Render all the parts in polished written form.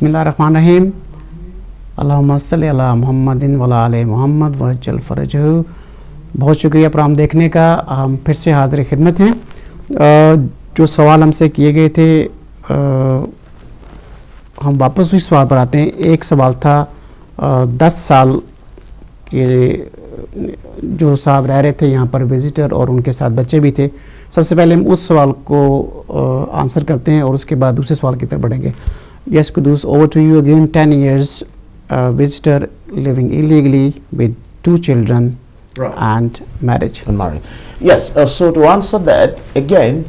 बिस्मिल्लाहिर्रहमानिर्रहीम अल्लाहुम्मा सल्ली अला मुहम्मदिन व अला आले मुहम्मद वज्जल फरजहू। बहुत शुक्रिया प्रोग्राम देखने का। हम फिर से हाज़िर खिदमत हैं। जो सवाल हमसे किए गए थे हम वापस उसी सवाल पर आते हैं। एक सवाल था 10 साल के जो साहब रह रहे थे यहाँ पर विज़िटर और उनके साथ बच्चे भी थे। सबसे पहले हम उस सवाल को आंसर करते हैं और उसके बाद दूसरे सवाल की तरफ बढ़ेंगे। Yes, Kudus, over to you again. 10 years, visitor living illegally with 2 children, right, and marriage. And marriage. Yes, so to answer that, again,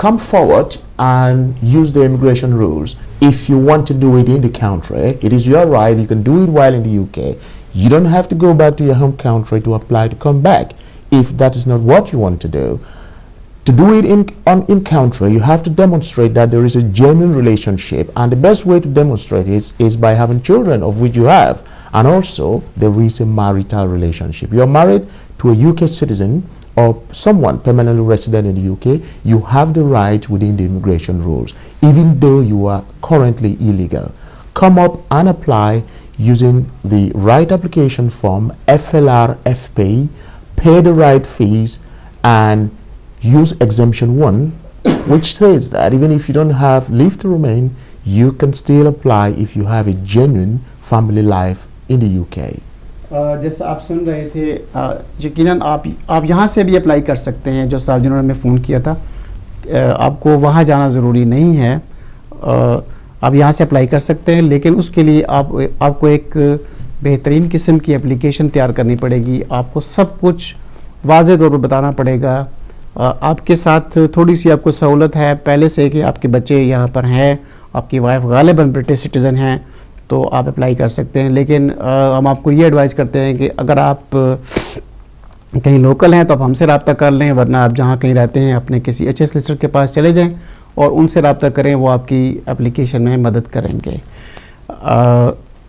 come forward and use the immigration rules. If you want to do it in the country, it is your right. You can do it while in the UK. You don't have to go back to your home country to apply to come back if that is not what you want to do. To do it in country, you have to demonstrate that there is a genuine relationship, and the best way to demonstrate is by having children, of which you have, and also there is a marital relationship. You are married to a UK citizen or someone permanently resident in the UK, you have the right within the immigration rules, even though you are currently illegal. Come up and apply using the right application form, FLR FP, pay the right fees, and use exemption 1, which says that even if you don't have leave to remain, you can still apply if you have a genuine family life in the UK. जैसा आप सुन रहे थे, यकीनन आप यहाँ से भी apply कर सकते हैं। जो साहब जिन्होंने हमें फ़ोन किया था, आपको वहाँ जाना ज़रूरी नहीं है। आप यहाँ से अप्लाई कर सकते हैं, लेकिन उसके लिए आपको एक बेहतरीन किस्म की एप्लीकेशन तैयार करनी पड़ेगी। आपको सब कुछ वाज़ेह तौर पर बताना पड़ेगा। आपके साथ थोड़ी सी आपको सहूलत है पहले से कि आपके बच्चे यहाँ पर हैं, आपकी वाइफ गालिबन ब्रिटिश सिटीज़न हैं, तो आप अप्लाई कर सकते हैं। लेकिन हम आपको ये एडवाइस करते हैं कि अगर आप कहीं लोकल हैं तो आप हमसे रब्ता कर लें, वरना आप जहाँ कहीं रहते हैं अपने किसी HS लिस्टर के पास चले जाएं और उनसे रब्ता करें, वो आपकी एप्लीकेशन में मदद करेंगे।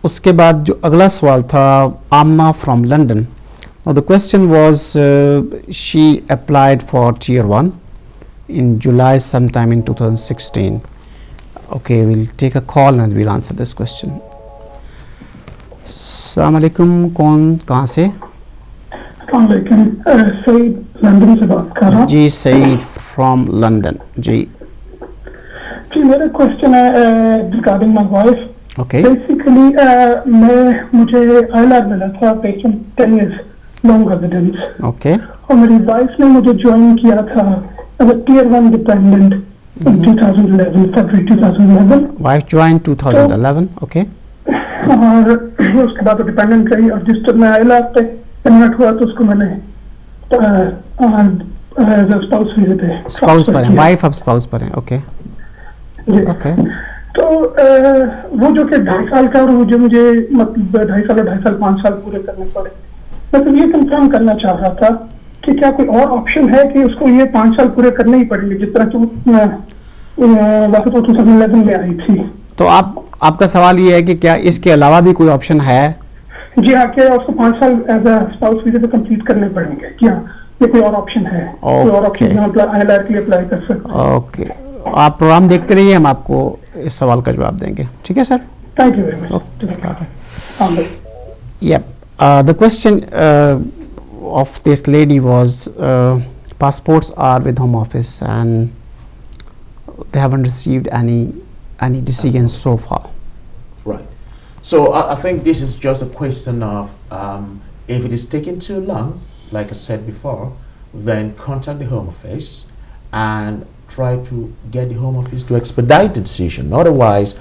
उसके बाद जो अगला सवाल था, आमा from London. Now the question was, she applied for Tier 1 in July sometime in 2016. Okay, we'll take a call and we'll answer this question. Assalamu alaikum, कौन कहाँ से? Assalamu alaikum, सईद लंदन से बात कर रहा हूँ। जी सईद from London। जी मेरा question है regarding my wife. Okay. Basically मुझे ILR मिला था based on 10 years long residence. Okay. और मेरी वाइफ ने मुझे ज्वाइन किया था as a Tier 1 dependent in 2011, February 2011. Wife joined 2011. Okay. और उसके बाद डिपेंडेंट रही और जिस टाइम मैं ILR पे कन्वर्ट हुआ तो उसको मैंने स्पाउस वीज़े पे स्पाउस पर है, वाइफ अब स्पाउस पर है। Okay okay. तो वो जो कि 2.5 साल का, और वो जो मुझे मतलब 2.5 साल 5 साल पूरे करने पड़े। मैं तो ये कंफर्म करना चाह रहा था कि क्या कोई और ऑप्शन है कि उसको ये 5 साल पूरे करने ही पड़ेंगे, जिस तरह तो वैसे तो 2011 में आई थी। तो आपका सवाल ये है कि क्या इसके अलावा भी कोई ऑप्शन है? जी हाँ, क्या उसको 5 साल एज अ स्पाउस वीज़ा पे कंप्लीट करने पड़ेंगे, क्या ये कोई और ऑप्शन है? कोई और ऑप्शन मतलब ILR के लिए अप्लाई कर सकते हैं? ओके, आप प्रोग्राम देखते रहिए, हम आपको इस सवाल का जवाब देंगे। ठीक है sir, thank you very much. Yep. The question of this lady was, passports are with Home Office and they haven't received any decisions so far. Right. So I think this is just a question of if it is taking too long, like I said before, then contact the Home Office and try to get the Home Office to expedite the decision. Otherwise,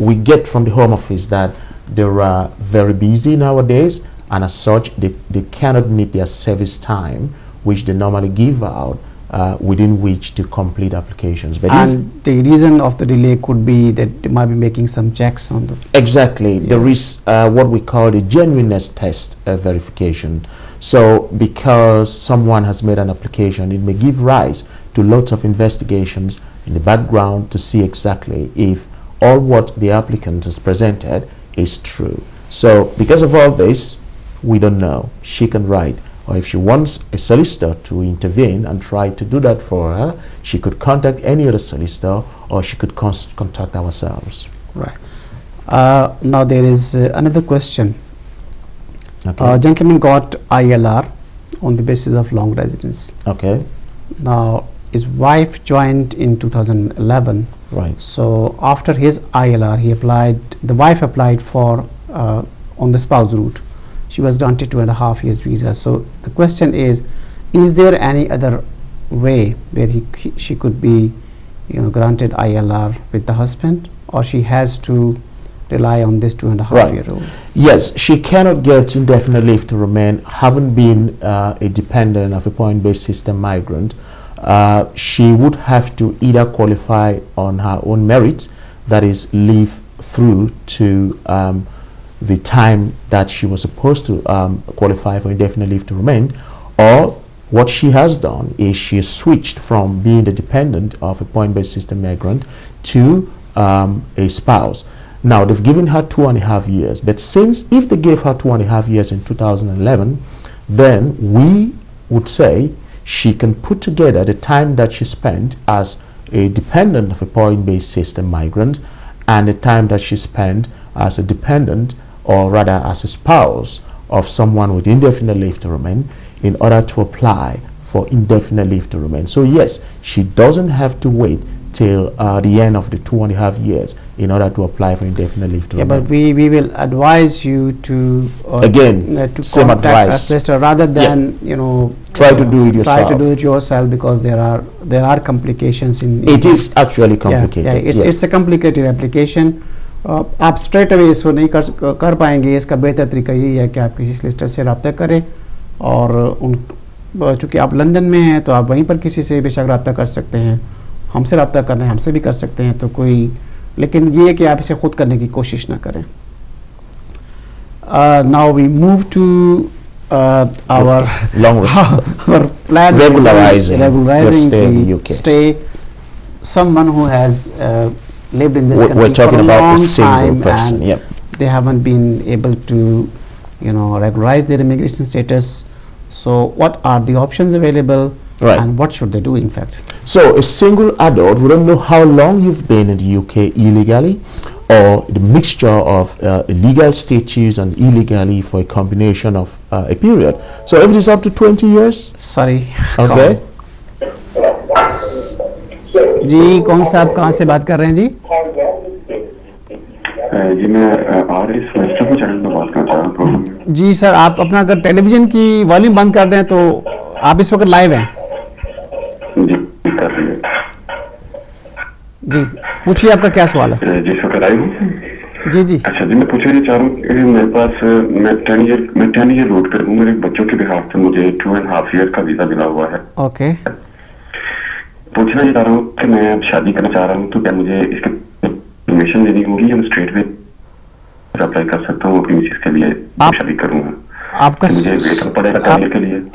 we get from the Home Office that they are very busy nowadays, and as such they cannot meet their service time which they normally give out within which to complete applications. But and the reason of the delay could be that they might be making some checks on the... Exactly. Yeah. There is what we call the genuineness test verification. So because someone has made an application, it may give rise to lots of investigations in the background to see exactly if all what the applicant has presented is true. So because of all this, we don't know. She can write, or if she wants a solicitor to intervene and try to do that for her, she could contact any other solicitor, or she could contact ourselves. Right. Now there is another question. Okay. Gentleman got ILR on the basis of long residence. Okay. Now his wife joined in 2011. Right. So after his ILR, the wife applied for on the spouse route. She was granted 2.5 years visa. So the question is there any other way where she could be, granted ILR with the husband, or she has to rely on this 2.5 year rule? Yes, she cannot get indefinite leave to remain, having been a dependent of a point-based system migrant. She would have to either qualify on her own merit, that is, live through to the time that she was supposed to qualify for indefinite leave to remain, or what she has done is she switched from being the dependent of a point-based system migrant to a spouse. Now, they've given her 2.5 years, but since if they gave her 2.5 years in 2011, then we would say she can put together the time that she spent as a dependent of a point-based system migrant and the time that she spent as a dependent, or rather as a spouse of someone with indefinite leave to remain, in order to apply for indefinite leave to remain. So yes, she doesn't have to wait till the end of the 2.5 years in order to apply for indefinite leave to remain. But we will advise you to to same contact advice, a solicitor rather than try to do it yourself. Try to do it yourself, because there are complications in it is actually complicated. It's a complicated application. आप straight away इसको नहीं कर पाएंगे. इसका बेहतर तरीका यही है कि आप किसी solicitor से रब्ता करें, और चूँकि आप लंदन में हैं तो आप वहीं पर किसी से बेशक रब्ता कर सकते हैं. हमसे रब्ता करना है, हमसे भी कर सकते हैं, तो लेकिन ये है कि आप इसे खुद करने की कोशिश ना करें. Now we move to our plan regularizing the stay. Someone who has lived in this country we're talking for a about long a single time person, and they haven't been able to regularize their immigration status. So what are the options available? Right. And what should they do, in fact? So a single adult, we don't know how long you've been in the UK illegally, or the mixture of illegal status and illegally for a combination of a period. So if it is up to 20 years? Sorry. Okay. जी कौन सा आप कहाँ से बात कर रहे हैं जी? जी मैं आरएस वेस्टर को चैनल में बात करना चाह रहा हूँ. जी सर, आप अपना अगर टेलीविजन की वॉल्यूम बंद कर दें तो आप इस वक्त लाइव हैं. जी कर रही है. जी पूछिए, आपका क्या सवाल है? जी इस वक्त लाइव हूँ. जी जी. अच्छा जी, मैं पूछना चाह रहा हूँ, मेरे पास मैं 10 ईयर रोड पर हूँ. मेरे बच्चों के बिहाफ से मुझे 2.5 ईयर का वीजा मिला हुआ है. ओके. पूछना चाह रहा हूँ कि मैं अब शादी करना चाह रहा हूँ, तो क्या मुझे इसके परमिशन देनी होगी या मैं स्ट्रेट वे अप्लाई कर सकता हूँ अपनी मिसेस के लिए? आप शादी करूँगा,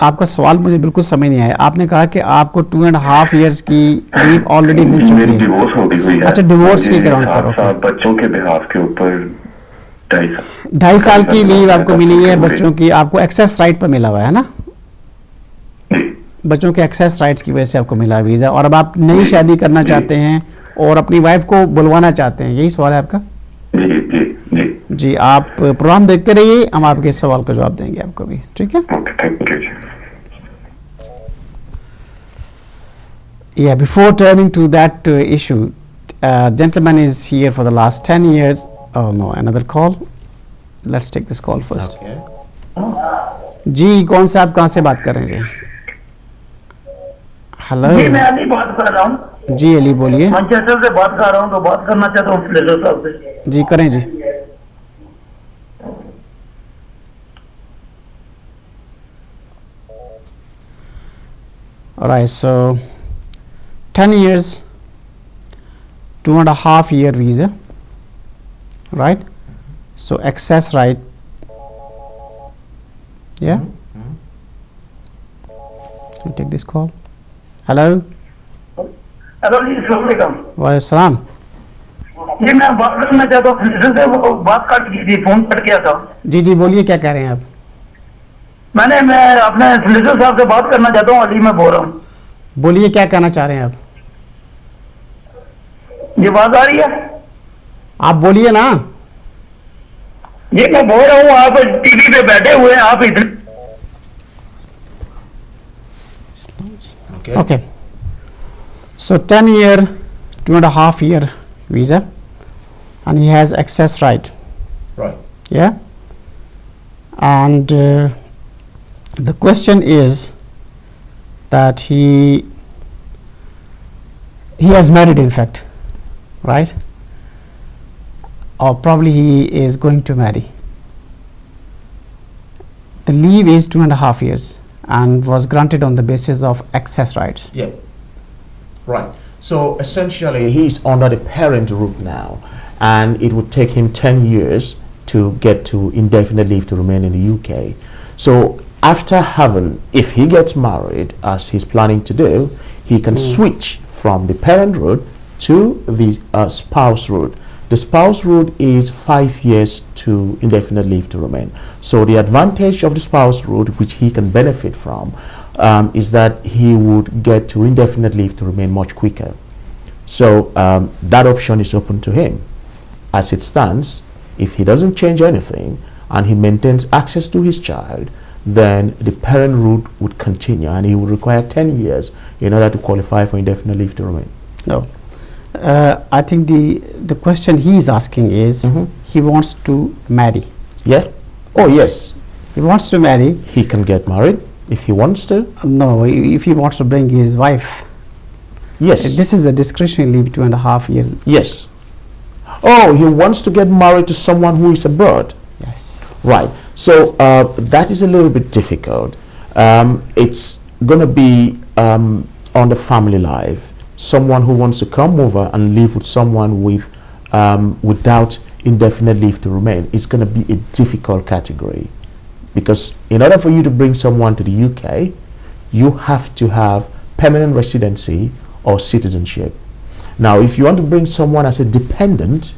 आपका सवाल मुझे बिल्कुल समझ नहीं आया. आपने कहा कि आपको 2.5 इयर्स की लीव ऑलरेडी मिल चुकी है. डिवोर्स हो गई हुई है. अच्छा, डिवोर्स के ग्राउंड पर. बच्चों के बिहाफ के ऊपर 2.5 साल की लीव आपको मिली है. बच्चों की आपको एक्सेस राइट पर मिला हुआ है ना? बच्चों के एक्सेस राइट्स की वजह से आपको मिला वीजा, और अब आप नई शादी करना चाहते हैं और अपनी वाइफ को बुलवाना चाहते हैं, यही सवाल है आपका? जी, आप प्रोग्राम देखते रहिए, हम आपके इस सवाल का जवाब देंगे आपको भी. ठीक है? Yeah, before turning to that issue, gentleman is here for the last 10 years. Oh no, another call. Let's take this call first. जी कौन सा, आप कहाँ से बात कर रहे हैं? जी हेलो. जी मैं अली बात कर रहा हूँ. जी अली बोलिए. मैनचेस्टर से बात कर रहा हूँ, तो बात करना चाहता हूँ फ्लेजर साहब से. जी करें जी. Alright, so 10 years, 2.5 year visa, right? So access right, yeah. So take this call. Hello. Hello जी, अस्सलाम वालेकुम. वालेकुम. जी मैं बात करना चाहता हूँ फ्लेजर से, वो बात कट गई थी, फोन कट गया था. जी जी बोलिए, क्या कह रहे हैं आप? मैं अपने फ्लेजर साहब से बात करना चाहता हूँ, अली मैं बोल रहा हूँ. बोलिए, क्या कहना चाह रहे हैं आप? ये बात आ रही है? आप बोलिए ना. जी मैं बोल रहा हूँ आप टीवी पे बैठे हुए हैं आप इधर Okay. So 10-year, 2.5-year visa, and he has access right. Right. Yeah. And the question is that he has married, in fact, right? Or probably he is going to marry. The leave is 2.5 years and was granted on the basis of access rights. Yeah. Right. So essentially, he's under the parent route now, and it would take him 10 years to get to indefinite leave to remain in the UK. So after having, if he gets married, as he's planning to do, he can switch from the parent route to the spouse route. The spouse route is 5 years to indefinite leave to remain. So the advantage of the spouse route, which he can benefit from, is that he would get to indefinite leave to remain much quicker. So that option is open to him. As it stands, if he doesn't change anything and he maintains access to his child, then the parent route would continue, and he would require 10 years in order to qualify for indefinite leave to remain. No. I think the question he is asking is he wants to marry. Yeah? Oh, yes. He wants to marry. He can get married if he wants to. No, if he wants to bring his wife. Yes. This is a discretionary leave, 2.5 years. Yes. Oh, he wants to get married to someone who is abroad. Yes. Right. So that is a little bit difficult. It's going to be on the family life. Someone who wants to come over and live with someone with without indefinite leave to remain is going to be a difficult category, because in order for you to bring someone to the UK, you have to have permanent residency or citizenship. Now, if you want to bring someone as a dependent,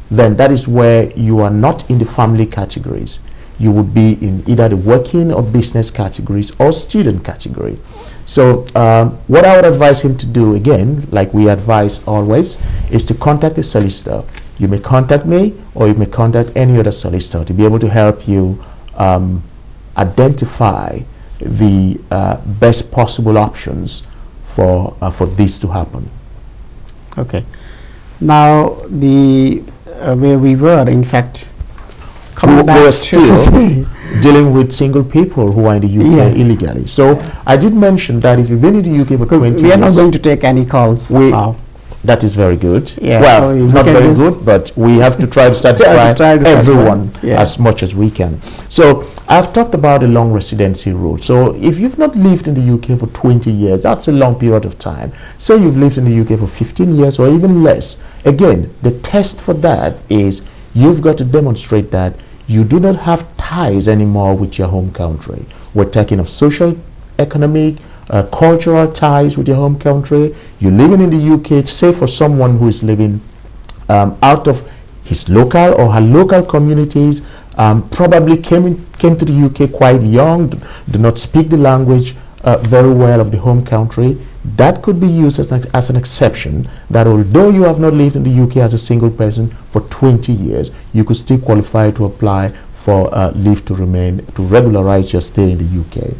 then that is where you are not in the family categories. You would be in either the working or business categories or student category. So what I would advise him to do, again, like we advise always, is to contact a solicitor. You may contact me, or you may contact any other solicitor to be able to help you identify the best possible options for this to happen. Okay. Now, the where we were, in fact, coming back we're to still dealing with single people who are in the UK illegally. So I did mention that if you've been in the UK for 20 years, we are not going to take any calls now. That is very good. Yeah, well, so not very good, but we have to try to satisfy everyone as much as we can. So I've talked about a long residency route. So if you've not lived in the UK for 20 years, that's a long period of time. Say you've lived in the UK for 15 years or even less. Again, the test for that is you've got to demonstrate that you do not have ties anymore with your home country. We're talking of social, economic, cultural ties with your home country. You're living in the UK. Say for someone who is living out of his local or her local communities, probably came to the UK quite young, do not speak the language very well of the home country. That could be used as an exception, that although you have not lived in the UK as a single person for 20 years, you could still qualify to apply for leave to remain, to regularize your stay in the UK.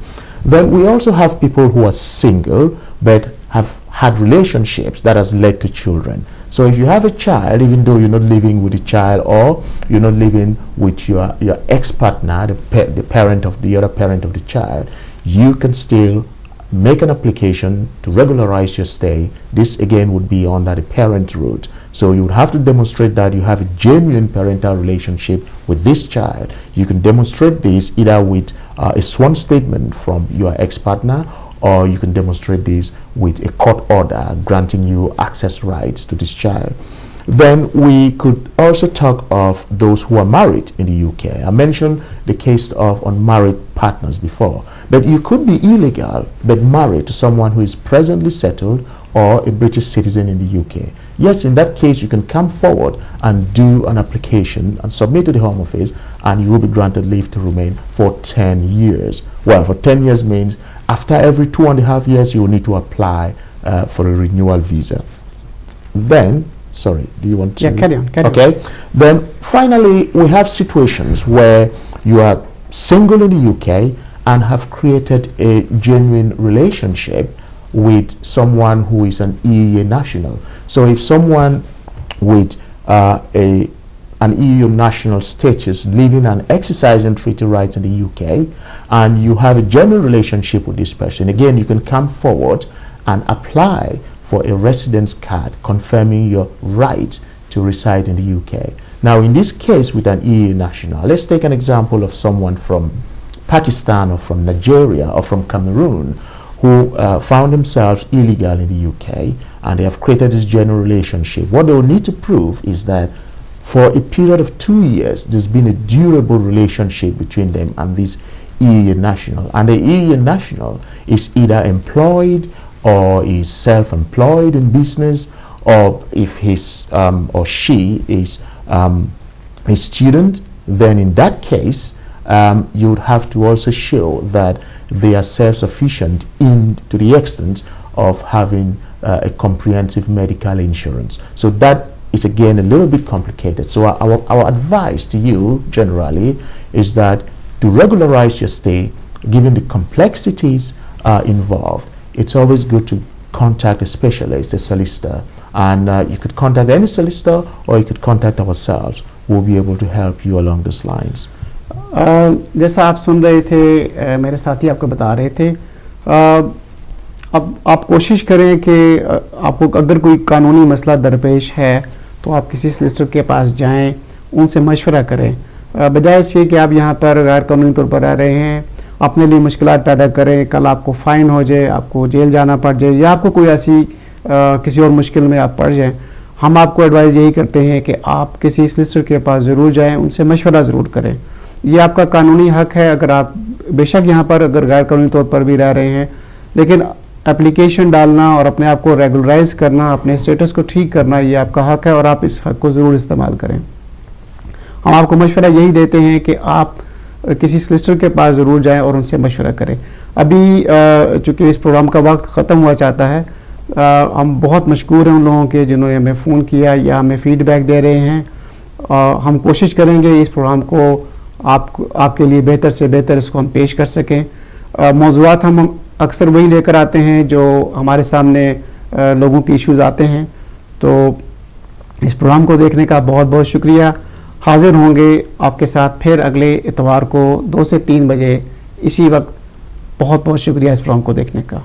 Then we also have people who are single but have had relationships that has led to children. So if you have a child, even though you're not living with the child or you're not living with your ex-partner, the parent of the other parent of the child, you can still make an application to regularize your stay. This again would be under the parent route. So you would have to demonstrate that you have a genuine parental relationship with this child. You can demonstrate this either with a sworn statement from your ex-partner, or you can demonstrate this with a court order granting you access rights to this child. Then we could also talk of those who are married in the UK. I mentioned the case of unmarried partners before, but you could be illegal but married to someone who is presently settled or a British citizen in the UK. Yes, in that case, you can come forward and do an application and submit to the Home Office, and you will be granted leave to remain for 10 years. Well, for 10 years means after every 2.5 years, you will need to apply for a renewal visa. Then, Sorry, do you want to? Yeah, carry on. Okay. Then finally, we have situations where you are single in the UK and have created a genuine relationship with someone who is an EEA national. So if someone with an EU national status living and exercising treaty rights in the UK, and you have a genuine relationship with this person, again, you can come forward and apply for a residence card confirming your right to reside in the UK. Now, in this case with an EU national, let's take an example of someone from Pakistan or from Nigeria or from Cameroon who found themselves illegal in the UK, and they have created this genuine relationship. What they will need to prove is that for a period of 2 years, there's been a durable relationship between them and this EU national. And the EU national is either employed or is self-employed in business, or if his or she is a student, then in that case, you would have to also show that they are self-sufficient to the extent of having a comprehensive medical insurance. So that is again a little bit complicated. So our advice to you generally is that to regularize your stay, given the complexities involved, it's always good to contact a specialist, a solicitor, and you could contact any solicitor or you could contact ourselves. We'll be able to help you along those lines. जैसा आप सुन रहे थे, मेरे साथी आपको बता रहे थे, अब आप कोशिश करें कि आपको अगर कोई कानूनी मसला दरपेश है तो आप किसी सॉलिसिटर के पास जाएं, उनसे मशवरा करें, बजाय इसके कि आप यहाँ पर गैर कानूनी तौर पर रह रहे हैं, अपने लिए मुश्किलात पैदा करें, कल आपको फ़ाइन हो जाए, आपको जेल जाना पड़ जाए, या आपको कोई ऐसी किसी और मुश्किल में आप पड़ जाएं। हम आपको एडवाइस यही करते हैं कि आप किसी सॉलिसिटर के पास ज़रूर जाएं, उनसे मशवरा ज़रूर करें। ये आपका कानूनी हक है। अगर आप बेशक यहाँ पर अगर गैर कानूनी तौर पर भी रह रहे हैं, लेकिन एप्लीकेशन डालना और अपने आप को रेगुलराइज करना, अपने स्टेटस को ठीक करना, ये आपका हक है और आप इस हक को ज़रूर इस्तेमाल करें। हम आपको मशवरा यही देते हैं कि आप किसी सॉलिसिटर के पास ज़रूर जाएं और उनसे मशवरा करें। अभी चूँकि इस प्रोग्राम का वक्त ख़त्म हुआ चाहता है, हम बहुत मशकूर हैं उन लोगों के जिन्होंने हमें फ़ोन किया या हमें फ़ीडबैक दे रहे हैं। हम कोशिश करेंगे इस प्रोग्राम को आपके लिए बेहतर से बेहतर इसको हम पेश कर सकें। मौज़ूआत हम अक्सर वही लेकर आते हैं जो हमारे सामने लोगों के इश्यूज़ आते हैं। तो इस प्रोग्राम को देखने का बहुत बहुत शुक्रिया। हाजिर होंगे आपके साथ फिर अगले इतवार को 2 से 3 बजे इसी वक्त। बहुत बहुत शुक्रिया इस प्रोग्राम को देखने का।